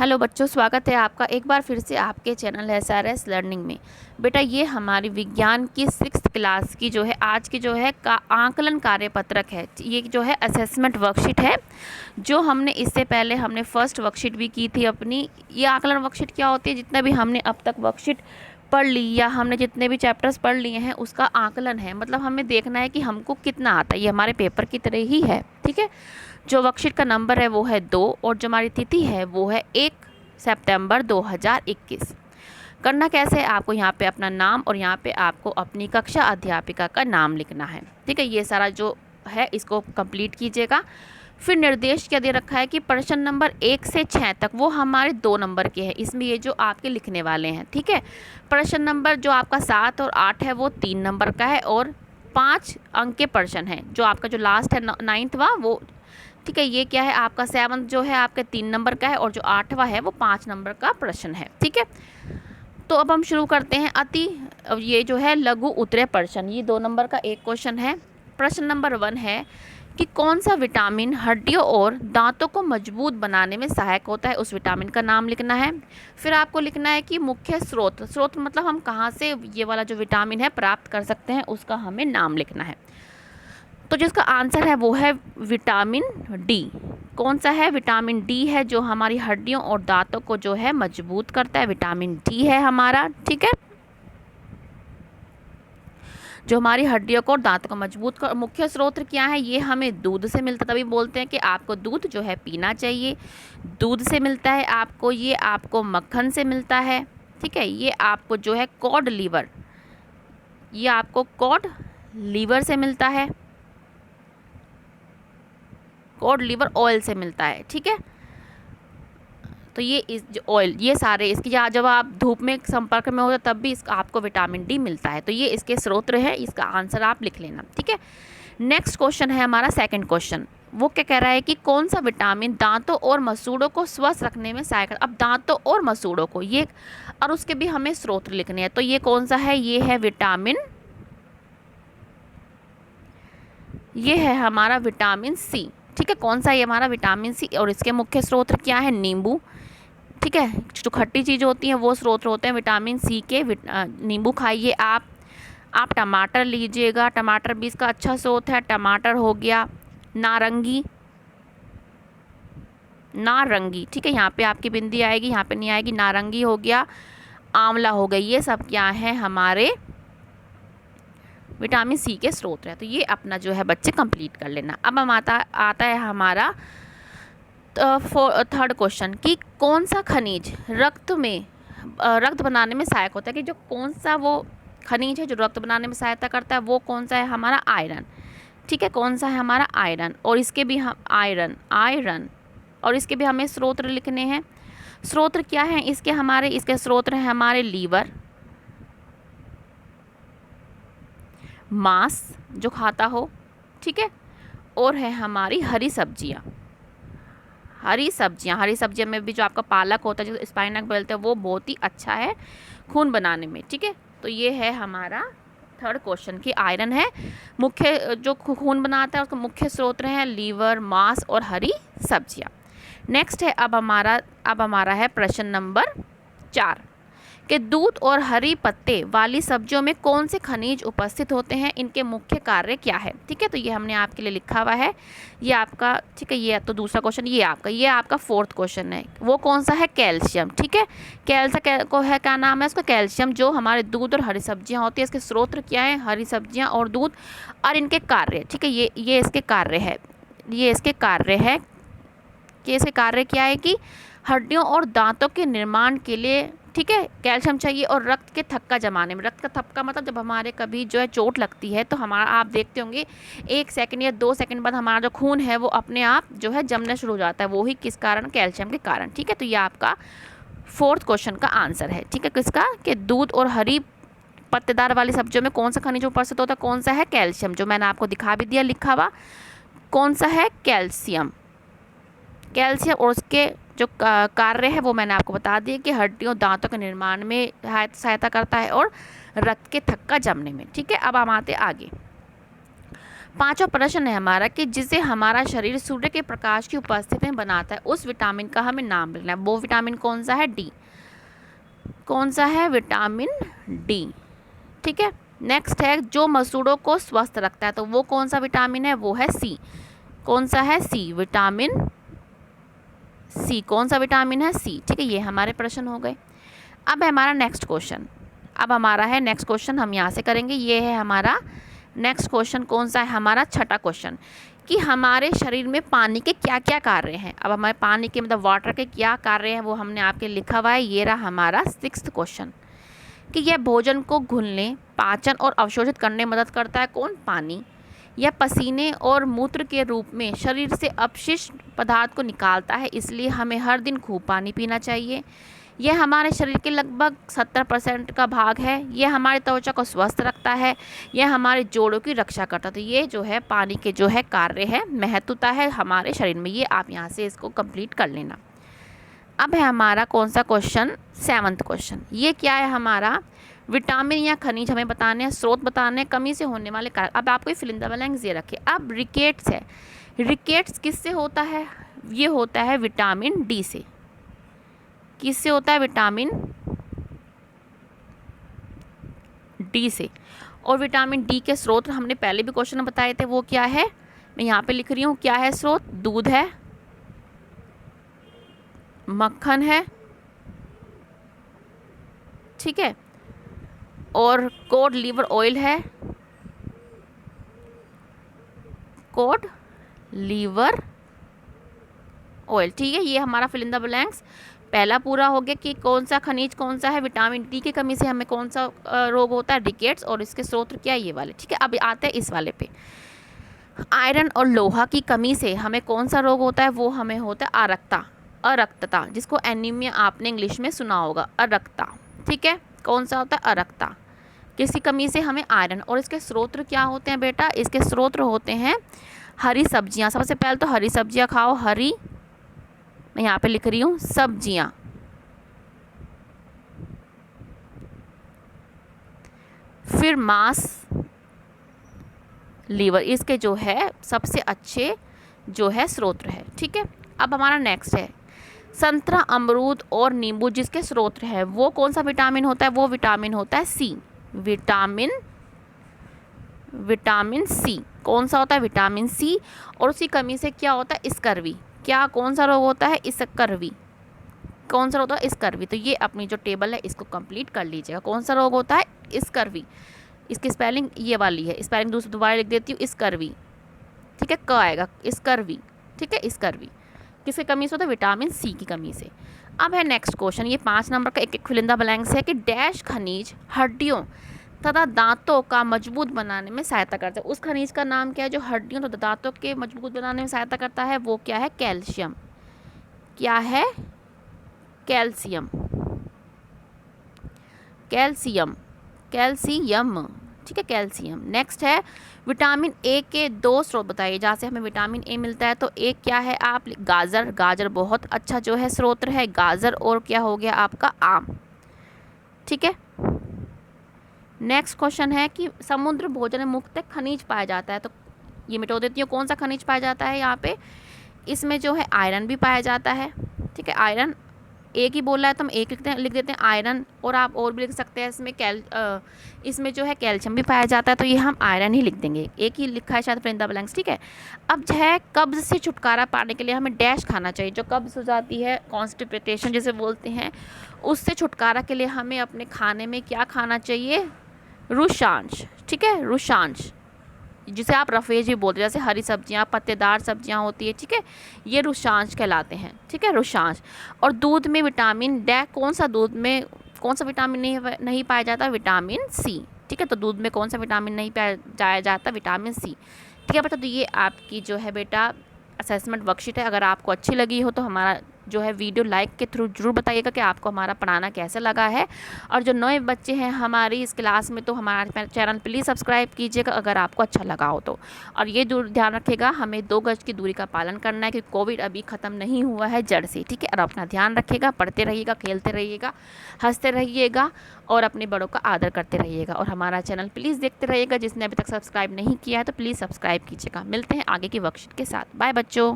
Hello बच्चों, स्वागत है आपका एक बार फिर से आपके चैनल SRS लर्निंग में। बेटा ये हमारी विज्ञान की 6th क्लास की जो है आज की जो है का आकलन कार्यपत्रक है। ये जो है असेसमेंट वर्कशीट है जो हमने इससे पहले हमने फर्स्ट वर्कशीट भी की थी अपनी। ये आकलन वर्कशीट क्या होती है, जितना भी हमने अब तक वर्कशीट पढ़ ली या हमने जितने भी चैप्टर्स पढ़ लिए हैं उसका आकलन है। मतलब हमें देखना है कि हमको कितना आता है। ये हमारे पेपर की तरह ही है, ठीक है। जो वर्कशीट का नंबर है वो है 2 और जो हमारी तिथि है वो है 1 सितंबर 2021। करना कैसे है, आपको यहाँ पे अपना नाम और यहाँ पे आपको अपनी कक्षा अध्यापिका का नाम लिखना है, ठीक है। ये सारा जो है इसको कंप्लीट कीजिएगा। फिर निर्देश क्या दे रखा है कि प्रश्न नंबर 1 से 6 तक वो हमारे 2 नंबर के हैं, इसमें ये जो आपके लिखने वाले हैं, ठीक है। प्रश्न नंबर जो आपका 7 और 8 है वो 3 नंबर का है और 5 अंक के प्रश्न है। जो आपका जो लास्ट है 9वां वो, ठीक है, ये क्या है आपका 7 जो है आपके 3 नंबर का है और जो 8वां है वो 5 नंबर का प्रश्न है, ठीक है। तो अब हम शुरू करते हैं। ये जो है लघु उत्तरीय प्रश्न, ये 2 नंबर का एक क्वेश्चन है। प्रश्न नंबर 1 है कि कौन सा विटामिन हड्डियों और दांतों को मजबूत बनाने में सहायक होता है, उस विटामिन का नाम लिखना है। फिर आपको लिखना है कि मुख्य स्रोत मतलब हम कहाँ से ये वाला जो विटामिन है प्राप्त कर सकते हैं, उसका हमें नाम लिखना है। तो जिसका आंसर है वो है विटामिन डी। कौन सा है? विटामिन डी है जो हमारी हड्डियों और दांतों को जो है मजबूत करता है। विटामिन डी है हमारा, ठीक है, जो हमारी हड्डियों को और दांतों को मजबूत कर। मुख्य स्रोत क्या है? ये हमें दूध से मिलता है, तभी बोलते हैं कि आपको दूध जो है पीना चाहिए। दूध से मिलता है आपको, ये आपको मक्खन से मिलता है, ठीक है। ये आपको जो है कॉड लीवर, ये आपको कॉड लीवर से मिलता है, कॉड लीवर ऑयल से मिलता है, ठीक है। तो ये इस जो ऑयल, ये सारे इसकी जब आप धूप में संपर्क में होते तब भी इसका आपको विटामिन डी मिलता है। तो ये इसके स्रोत है, इसका आंसर आप लिख लेना, ठीक है। नेक्स्ट क्वेश्चन है हमारा सेकंड क्वेश्चन। वो क्या कह रहा है कि कौन सा विटामिन दांतों और मसूड़ों को स्वस्थ रखने में सहायक। अब दांतों और मसूड़ों को ये और उसके भी हमें स्रोत लिखने हैं। तो ये कौन सा है? ये है विटामिन, ये है हमारा विटामिन सी, ठीक है। कौन सा? ये हमारा विटामिन सी और इसके मुख्य स्रोत क्या है? नींबू, ठीक है। जो खट्टी चीज़ होती हैं वो स्रोत होते हैं विटामिन सी के। नींबू खाइए आप टमाटर लीजिएगा, टमाटर भी इसका अच्छा स्रोत है। टमाटर हो गया, नारंगी, ठीक है, यहाँ पे आपकी बिंदी आएगी, यहाँ पे नहीं आएगी। नारंगी हो गया, आंवला हो गई, ये सब क्या है? हमारे विटामिन सी के स्रोत है। तो ये अपना जो है बच्चे कंप्लीट कर लेना। अब हम आता है हमारा थर्ड क्वेश्चन कि कौन सा खनिज रक्त बनाने में सहायक होता है। कि जो कौन सा वो खनिज है जो रक्त बनाने में सहायता करता है वो कौन सा है? हमारा आयरन, ठीक है। कौन सा है? हमारा आयरन। और इसके भी हम आयरन और इसके भी हमें स्रोत लिखने हैं। स्रोत क्या है इसके? इसके स्रोत हैं हमारे लीवर, मांस जो खाता हो, ठीक है, और है हमारी हरी सब्जियां में भी जो आपका पालक होता है, जो स्पाइनक बोलते हैं, वो बहुत ही अच्छा है खून बनाने में, ठीक है। तो ये है हमारा थर्ड क्वेश्चन की आयरन है मुख्य, जो खून बनाता है उसका मुख्य स्रोत हैं लीवर, मांस और हरी सब्जियां। नेक्स्ट है अब हमारा है प्रश्न नंबर 4 कि दूध और हरी पत्ते वाली सब्जियों में कौन से खनिज उपस्थित होते हैं, इनके मुख्य कार्य क्या है, ठीक है। तो ये हमने आपके लिए लिखा हुआ है, ये आपका, ठीक है। ये तो दूसरा क्वेश्चन, ये आपका फोर्थ क्वेश्चन है। वो कौन सा है? कैल्शियम, ठीक है। को है, क्या नाम है उसका? कैल्शियम, जो हमारे दूध और हरी सब्जियां होती है। इसके स्रोत क्या है? हरी सब्जियां और दूध। और इनके कार्य, ठीक है, ये इसके कार्य है, कि इसके कार्य क्या है कि हड्डियों और दांतों के निर्माण के लिए, ठीक है, कैल्शियम चाहिए। और रक्त के थक्का जमाने में, रक्त का थक्का मतलब जब हमारे कभी जो है चोट लगती है तो हमारा, आप देखते होंगे 1 सेकंड या 2 सेकंड बाद हमारा जो खून है वो अपने आप जो है जमना शुरू हो जाता है, वो ही किस कारण? कैल्शियम के कारण, ठीक है। तो ये आपका फोर्थ क्वेश्चन का आंसर है, ठीक है, किसका? कि दूध और हरी पत्तेदार वाली सब्जियों में कौन सा खनिज उपस्थित होता है? कौन सा है? कैल्शियम, जो मैंने आपको दिखा भी दिया लिखा हुआ। कौन सा है? कैल्शियम। और उसके जो कार्य है वो मैंने आपको बता दिया कि हड्डियों दांतों के निर्माण में सहायता करता है और रक्त के थक्का जमने में, ठीक है। अब हम आते आगे। पांचवा प्रश्न है हमारा कि जिसे हमारा शरीर सूर्य के प्रकाश की उपस्थिति में बनाता है उस विटामिन का हमें नाम लिखना है। वो विटामिन कौन सा है? डी। कौन सा है? Vitamin D. ठीक है। नेक्स्ट है जो मसूड़ों को स्वस्थ रखता है, तो वो कौन सा विटामिन है? वो है सी। कौन सा है? सी। Vitamin C. कौन सा विटामिन है? सी। ठीक है, ये हमारे प्रश्न हो गए। अब है हमारा नेक्स्ट क्वेश्चन। अब हमारा है नेक्स्ट क्वेश्चन, हम यहाँ से करेंगे। ये है हमारा नेक्स्ट क्वेश्चन। कौन सा है? हमारा छठा क्वेश्चन कि हमारे शरीर में पानी के क्या क्या कार्य हैं। अब हमारे पानी के मतलब वाटर के क्या कार्य हैं वो हमने आपके लिखा हुआ है। ये रहा हमारा सिक्स्थ क्वेश्चन कि यह भोजन को घुलने, पाचन और अवशोषित करने में मदद करता है। कौन? पानी। यह पसीने और मूत्र के रूप में शरीर से अपशिष्ट पदार्थ को निकालता है, इसलिए हमें हर दिन खूब पानी पीना चाहिए। यह हमारे शरीर के लगभग 70% का भाग है। यह हमारी त्वचा को स्वस्थ रखता है। यह हमारे जोड़ों की रक्षा करता है। तो ये जो है पानी के जो है कार्य है, महत्वता है हमारे शरीर में। ये आप यहाँ से इसको कंप्लीट कर लेना। अब है हमारा कौन सा क्वेश्चन? Seventh question. ये क्या है हमारा? विटामिन या खनिज हमें बताने हैं, स्रोत बताने हैं, कमी से होने वाले कारक। अब आपको फिल इन द ब्लैंक्स ये रखे। अब रिकेट्स है। रिकेट्स किससे होता है? ये होता है विटामिन डी से। किससे होता है? विटामिन डी से। और विटामिन डी के स्रोत हमने पहले भी क्वेश्चन में बताए थे, वो क्या है? मैं यहाँ पे लिख रही हूँ। क्या है स्रोत? दूध है, मक्खन है, ठीक है, और कोड लीवर ऑयल है। कोड लीवर ऑयल, ठीक है। ये हमारा फिल इन द ब्लैंक्स पहला पूरा हो गया कि कौन सा खनिज कौन सा है। विटामिन डी की कमी से हमें कौन सा रोग होता है? रिकेट्स। और इसके स्रोत क्या है? ये वाले, ठीक है। अब आते हैं इस वाले पे। आयरन और लोहा की कमी से हमें कौन सा रोग होता है? वो हमें होता है अरक्ता, अरक्तता, जिसको एनीमिया आपने इंग्लिश में सुना होगा, अरक्ता, ठीक है। कौन सा होता है? अरक्ता। किसकी कमी से? हमें आयरन। और इसके स्रोत क्या होते हैं बेटा? इसके स्रोत होते हैं हरी सब्जियां। सबसे पहले तो हरी सब्जियां खाओ। हरी, मैं यहाँ पे लिख रही हूँ, सब्जियां। फिर मांस, लीवर, इसके जो है सबसे अच्छे जो है स्रोत है, ठीक है। अब हमारा नेक्स्ट है संतरा, अमरूद और नींबू, जिसके स्रोत है वो कौन सा विटामिन होता है? वो विटामिन होता है सी। Vitamin C. कौन सा होता है? Vitamin C. और उसकी कमी से क्या होता है? स्कर्वी। क्या, कौन सा रोग होता है? स्कर्वी। कौन सा रोग होता है? स्कर्वी। तो ये अपनी जो टेबल है इसको कंप्लीट कर लीजिएगा। कौन सा रोग होता है? स्कर्वी। इसकी स्पेलिंग ये वाली है, स्पेलिंग दोबारा लिख देती हूँ, स्कर्वी, ठीक है। क आएगा, स्कर्वी, ठीक है, स्कर्वी। किसकी कमी से होता है? विटामिन सी की कमी से। अब है नेक्स्ट क्वेश्चन, ये 5 नंबर का एक फिल इन द ब्लैंक्स है कि डैश खनिज हड्डियों तथा दांतों का मजबूत बनाने में सहायता करता है। उस खनिज का नाम क्या है जो हड्डियों तथा दांतों के मजबूत बनाने में सहायता करता है? वो क्या है? कैल्शियम। क्या है? कैल्शियम। कैल्शियम, कैल्शियम, ठीक है, कैल्शियम। नेक्स्ट है विटामिन ए के 2 स्रोत बताइए जहाँ से हमें विटामिन ए मिलता है। तो एक क्या है? आप गाजर, गाजर बहुत अच्छा जो है स्रोत है, गाजर। और क्या हो गया आपका? आम, ठीक है। नेक्स्ट क्वेश्चन है कि समुद्र भोजन में मुख्यतः खनिज पाया जाता है। तो ये मिटा देती हूँ, कौन सा खनिज पाया जाता है यहाँ पे? इसमें जो है आयरन भी पाया जाता है, ठीक है। आयरन एक ही बोला है तो हम एक लिख देते हैं आयरन। और आप और भी लिख सकते हैं इसमें इसमें जो है कैल्शियम भी पाया जाता है, तो ये हम आयरन ही लिख देंगे। एक ही लिखा है शायद फिल इन द ब्लैंक्स, ठीक है। अब जो है कब्ज से छुटकारा पाने के लिए हमें डैश खाना चाहिए। जो कब्ज हो जाती है, कॉन्स्टिपेशन जिसे बोलते हैं, उससे छुटकारा के लिए हमें अपने खाने में क्या खाना चाहिए? रुशांश, ठीक है, रुशांश, जिसे आप रफेज भी बोलते हैं। जैसे हरी सब्जियां, पत्तेदार सब्जियां होती है, ठीक है, ये रुशांश कहलाते हैं, ठीक है, रुशांश। और दूध में विटामिन डी, कौन सा दूध में कौन सा विटामिन नहीं पाया जाता? विटामिन सी, ठीक है। तो दूध में कौन सा विटामिन नहीं पाया जाता? विटामिन सी, ठीक है बेटा। तो ये आपकी जो है बेटा असेसमेंट वर्कशीट है। अगर आपको अच्छी लगी हो तो हमारा जो है वीडियो लाइक के थ्रू जरूर बताइएगा कि आपको हमारा पढ़ाना कैसा लगा है। और जो नए बच्चे हैं हमारी इस क्लास में, तो हमारा चैनल प्लीज़ सब्सक्राइब कीजिएगा अगर आपको अच्छा लगा हो तो। और ये ध्यान रखिएगा, हमें 2 गज की दूरी का पालन करना है, क्योंकि कोविड अभी ख़त्म नहीं हुआ है जड़ से, ठीक है। और अपना ध्यान रखिएगा, पढ़ते रहिएगा, खेलते रहिएगा, हंसते रहिएगा और अपने बड़ों का आदर करते रहिएगा। और हमारा चैनल प्लीज़ देखते रहिएगा। जिसने अभी तक सब्सक्राइब नहीं किया है तो प्लीज़ सब्सक्राइब कीजिएगा। मिलते हैं आगे की वर्कशीट के साथ। बाय बच्चों।